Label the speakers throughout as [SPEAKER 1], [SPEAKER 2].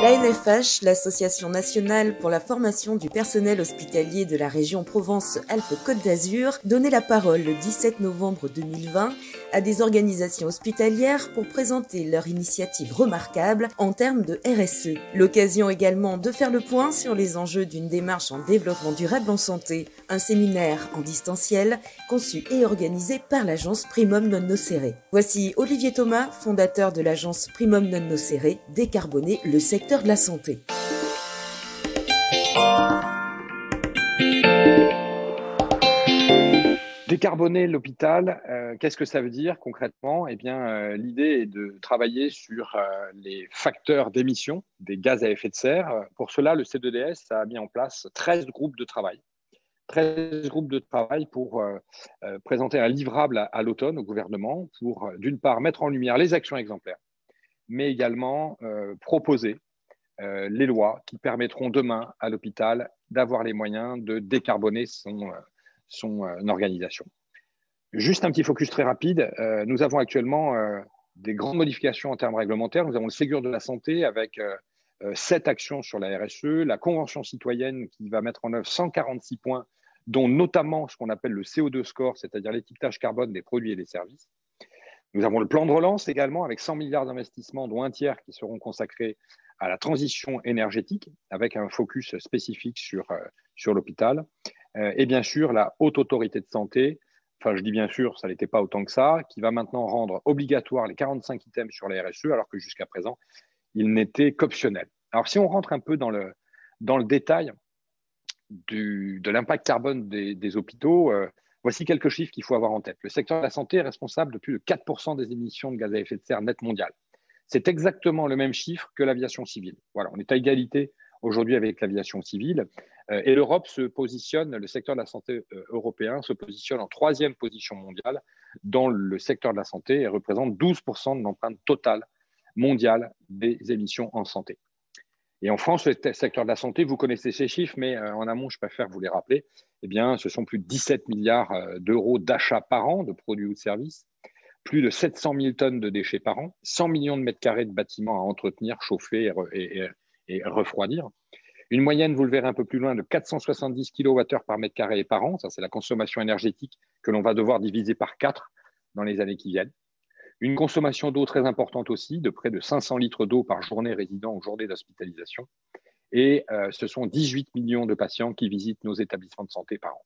[SPEAKER 1] L'ANFH, l'Association nationale pour la formation du personnel hospitalier de la région Provence-Alpes-Côte d'Azur, donnait la parole le 17 novembre 2020 à des organisations hospitalières pour présenter leur initiative remarquable en termes de RSE. L'occasion également de faire le point sur les enjeux d'une démarche en développement durable en santé. Un séminaire en distanciel conçu et organisé par l'agence Primum Non Nocere. Voici Olivier Thomas, fondateur de l'agence Primum Non Nocere, décarboner le secteur de la santé.
[SPEAKER 2] Décarboner l'hôpital, qu'est-ce que ça veut dire concrètement? Eh bien, l'idée est de travailler sur les facteurs d'émission des gaz à effet de serre. Pour cela, le C2DS a mis en place 13 groupes de travail. 13 groupes de travail pour présenter un livrable à l'automne au gouvernement pour, d'une part, mettre en lumière les actions exemplaires, mais également proposer les lois qui permettront demain à l'hôpital d'avoir les moyens de décarboner son organisation. Juste un petit focus très rapide. Nous avons actuellement des grandes modifications en termes réglementaires. Nous avons le Ségur de la santé avec 7 actions sur la RSE, la Convention citoyenne qui va mettre en œuvre 146 points, dont notamment ce qu'on appelle le CO2 score, c'est-à-dire l'étiquetage carbone des produits et des services. Nous avons le plan de relance également avec 100 milliards d'investissements, dont un tiers qui seront consacrés à la transition énergétique, avec un focus spécifique sur l'hôpital. Et bien sûr, la Haute Autorité de Santé, enfin je dis bien sûr, ça n'était pas autant que ça, qui va maintenant rendre obligatoire les 45 items sur la RSE, alors que jusqu'à présent, ils n'étaient qu'optionnels. Alors si on rentre un peu dans le détail de l'impact carbone des hôpitaux, voici quelques chiffres qu'il faut avoir en tête. Le secteur de la santé est responsable de plus de 4% des émissions de gaz à effet de serre net mondiales. C'est exactement le même chiffre que l'aviation civile. Voilà, on est à égalité aujourd'hui avec l'aviation civile. Et l'Europe se positionne, le secteur de la santé européen se positionne en 3e position mondiale dans le secteur de la santé et représente 12% de l'empreinte totale mondiale des émissions en santé. Et en France, le secteur de la santé, vous connaissez ces chiffres, mais en amont, je préfère vous les rappeler. Eh bien, ce sont plus de 17 milliards d'euros d'achats par an de produits ou de services, plus de 700 000 tonnes de déchets par an, 100 millions de mètres carrés de bâtiments à entretenir, chauffer et refroidir. Une moyenne, vous le verrez un peu plus loin, de 470 kWh par mètre carré et par an. Ça, c'est la consommation énergétique que l'on va devoir diviser par 4 dans les années qui viennent. Une consommation d'eau très importante aussi, de près de 500 litres d'eau par journée résident ou journée d'hospitalisation. Et ce sont 18 millions de patients qui visitent nos établissements de santé par an.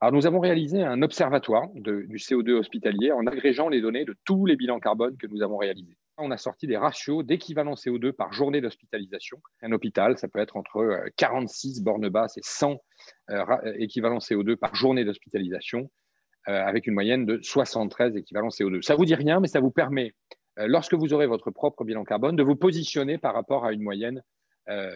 [SPEAKER 2] Alors, nous avons réalisé un observatoire du CO2 hospitalier en agrégeant les données de tous les bilans carbone que nous avons réalisés. On a sorti des ratios d'équivalent CO2 par journée d'hospitalisation. Un hôpital, ça peut être entre 46 bornes basses et 100 équivalents CO2 par journée d'hospitalisation, avec une moyenne de 73 équivalents CO2. Ça ne vous dit rien, mais ça vous permet, lorsque vous aurez votre propre bilan carbone, de vous positionner par rapport à une moyenne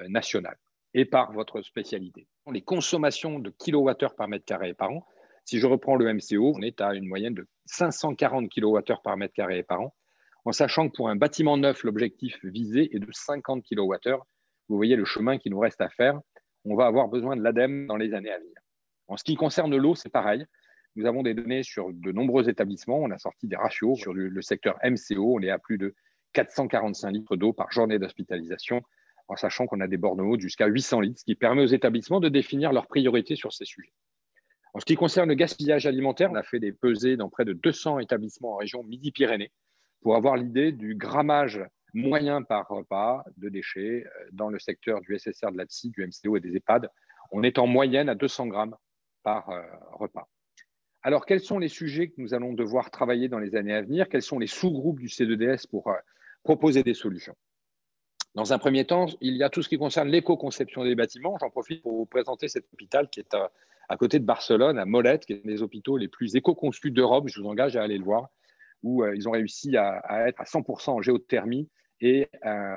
[SPEAKER 2] nationale et par votre spécialité. Les consommations de kilowattheures par mètre carré et par an, si je reprends le MCO, on est à une moyenne de 540 kilowattheures par mètre carré et par an, en sachant que pour un bâtiment neuf, l'objectif visé est de 50 kilowattheures. Vous voyez le chemin qu'il nous reste à faire. On va avoir besoin de l'ADEME dans les années à venir. En ce qui concerne l'eau, c'est pareil. Nous avons des données sur de nombreux établissements. On a sorti des ratios sur le secteur MCO. On est à plus de 445 litres d'eau par journée d'hospitalisation, en sachant qu'on a des bornes hautes jusqu'à 800 litres, ce qui permet aux établissements de définir leurs priorités sur ces sujets. En ce qui concerne le gaspillage alimentaire, on a fait des pesées dans près de 200 établissements en région Midi-Pyrénées pour avoir l'idée du grammage moyen par repas de déchets dans le secteur du SSR, de l'ATSI, du MCO et des EHPAD. On est en moyenne à 200 grammes par repas. Alors, quels sont les sujets que nous allons devoir travailler dans les années à venir? Quels sont les sous-groupes du C2DS pour proposer des solutions? Dans un premier temps, il y a tout ce qui concerne l'éco-conception des bâtiments. J'en profite pour vous présenter cet hôpital qui est à côté de Barcelone, à Mollet, qui est un des hôpitaux les plus éco-conçus d'Europe. Je vous engage à aller le voir, où ils ont réussi à être à 100% en géothermie et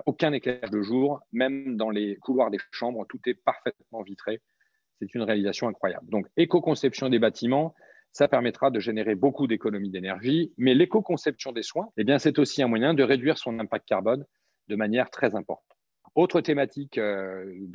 [SPEAKER 2] aucun éclairage de jour, même dans les couloirs des chambres, tout est parfaitement vitré. C'est une réalisation incroyable. Donc, éco-conception des bâtiments, ça permettra de générer beaucoup d'économies d'énergie, mais l'éco-conception des soins, eh bien, c'est aussi un moyen de réduire son impact carbone de manière très importante. Autre thématique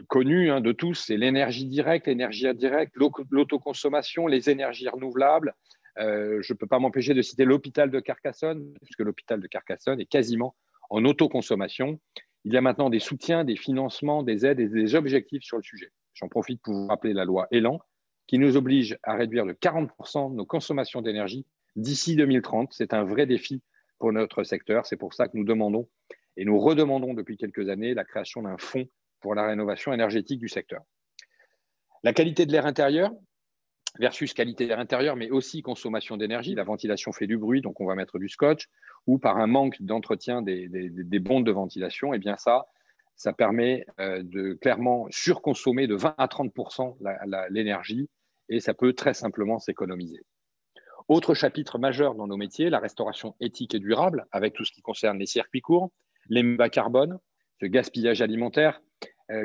[SPEAKER 2] connue de tous, c'est l'énergie directe, l'énergie indirecte, l'autoconsommation, les énergies renouvelables. Je ne peux pas m'empêcher de citer l'hôpital de Carcassonne, puisque l'hôpital de Carcassonne est quasiment en autoconsommation. Il y a maintenant des soutiens, des financements, des aides et des objectifs sur le sujet. J'en profite pour vous rappeler la loi Elan, qui nous oblige à réduire de 40% nos consommations d'énergie d'ici 2030. C'est un vrai défi pour notre secteur. C'est pour ça que nous demandons et nous redemandons depuis quelques années la création d'un fonds pour la rénovation énergétique du secteur. La qualité de l'air intérieur versus qualité de l'air intérieur, mais aussi consommation d'énergie. La ventilation fait du bruit, donc on va mettre du scotch, ou par un manque d'entretien des bondes de ventilation, et bien ça permet de clairement surconsommer de 20 à 30% l'énergie, et ça peut très simplement s'économiser. Autre chapitre majeur dans nos métiers, la restauration éthique et durable, avec tout ce qui concerne les circuits courts, les bas carbone, ce gaspillage alimentaire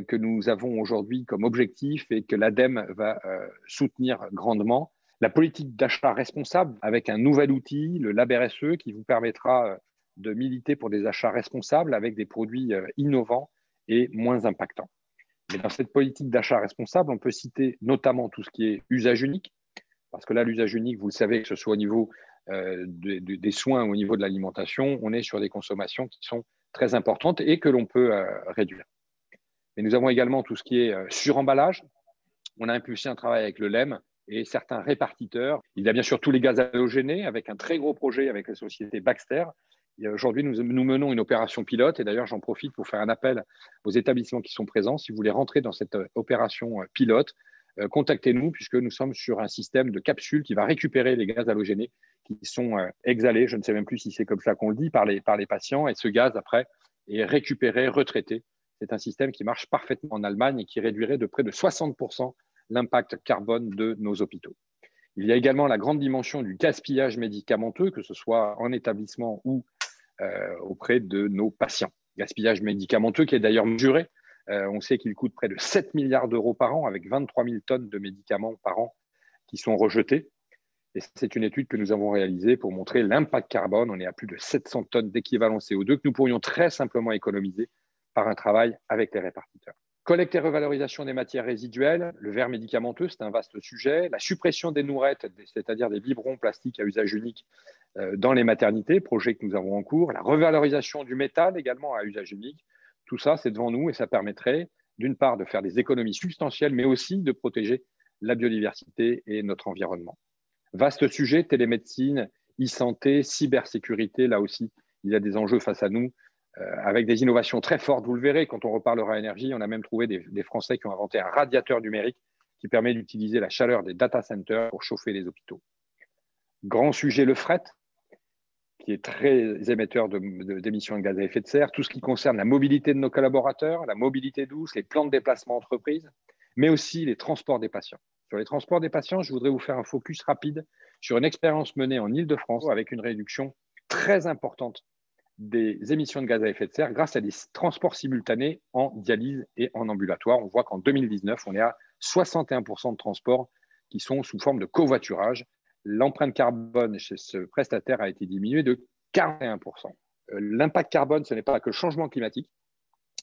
[SPEAKER 2] que nous avons aujourd'hui comme objectif et que l'ADEME va soutenir grandement. La politique d'achat responsable avec un nouvel outil, le Lab RSE, qui vous permettra de militer pour des achats responsables avec des produits innovants et moins impactants. Mais dans cette politique d'achat responsable, on peut citer notamment tout ce qui est usage unique, parce que là, l'usage unique, vous le savez, que ce soit au niveau des soins ou au niveau de l'alimentation, on est sur des consommations qui sont très importantes et que l'on peut réduire. Mais nous avons également tout ce qui est suremballage. On a impulsé un travail avec le LEM et certains répartiteurs. Il y a bien sûr tous les gaz halogénés avec un très gros projet avec la société Baxter. Aujourd'hui, nous menons une opération pilote et d'ailleurs, j'en profite pour faire un appel aux établissements qui sont présents. Si vous voulez rentrer dans cette opération pilote, contactez-nous puisque nous sommes sur un système de capsules qui va récupérer les gaz halogénés qui sont exhalés. Je ne sais même plus si c'est comme ça qu'on le dit par les patients et ce gaz après est récupéré, retraité. C'est un système qui marche parfaitement en Allemagne et qui réduirait de près de 60% l'impact carbone de nos hôpitaux. Il y a également la grande dimension du gaspillage médicamenteux, que ce soit en établissement ou auprès de nos patients. Gaspillage médicamenteux qui est d'ailleurs mesuré. On sait qu'il coûte près de 7 milliards d'euros par an avec 23 000 tonnes de médicaments par an qui sont rejetés. Et c'est une étude que nous avons réalisée pour montrer l'impact carbone. On est à plus de 700 tonnes d'équivalent CO2 que nous pourrions très simplement économiser par un travail avec les répartiteurs. Collecte et revalorisation des matières résiduelles, le verre médicamenteux, c'est un vaste sujet. La suppression des nourettes, c'est-à-dire des biberons plastiques à usage unique dans les maternités, projet que nous avons en cours. La revalorisation du métal également à usage unique. Tout ça, c'est devant nous et ça permettrait d'une part de faire des économies substantielles, mais aussi de protéger la biodiversité et notre environnement. Vaste sujet, télémédecine, e-santé, cybersécurité, là aussi, il y a des enjeux face à nous. Avec des innovations très fortes. Vous le verrez, quand on reparlera énergie, on a même trouvé des Français qui ont inventé un radiateur numérique qui permet d'utiliser la chaleur des data centers pour chauffer les hôpitaux. Grand sujet, le fret, qui est très émetteur d'émissions de gaz à effet de serre, tout ce qui concerne la mobilité de nos collaborateurs, la mobilité douce, les plans de déplacement entreprise, mais aussi les transports des patients. Sur les transports des patients, je voudrais vous faire un focus rapide sur une expérience menée en Île-de-France avec une réduction très importante des émissions de gaz à effet de serre grâce à des transports simultanés en dialyse et en ambulatoire. On voit qu'en 2019, on est à 61% de transports qui sont sous forme de covoiturage. L'empreinte carbone chez ce prestataire a été diminuée de 41%. L'impact carbone, ce n'est pas que le changement climatique,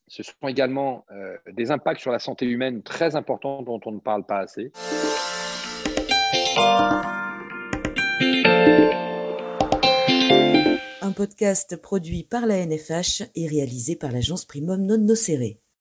[SPEAKER 2] ce sont également des impacts sur la santé humaine très importants dont on ne parle pas assez.
[SPEAKER 1] Un podcast produit par la NFH et réalisé par l'agence Primum Non Nocere.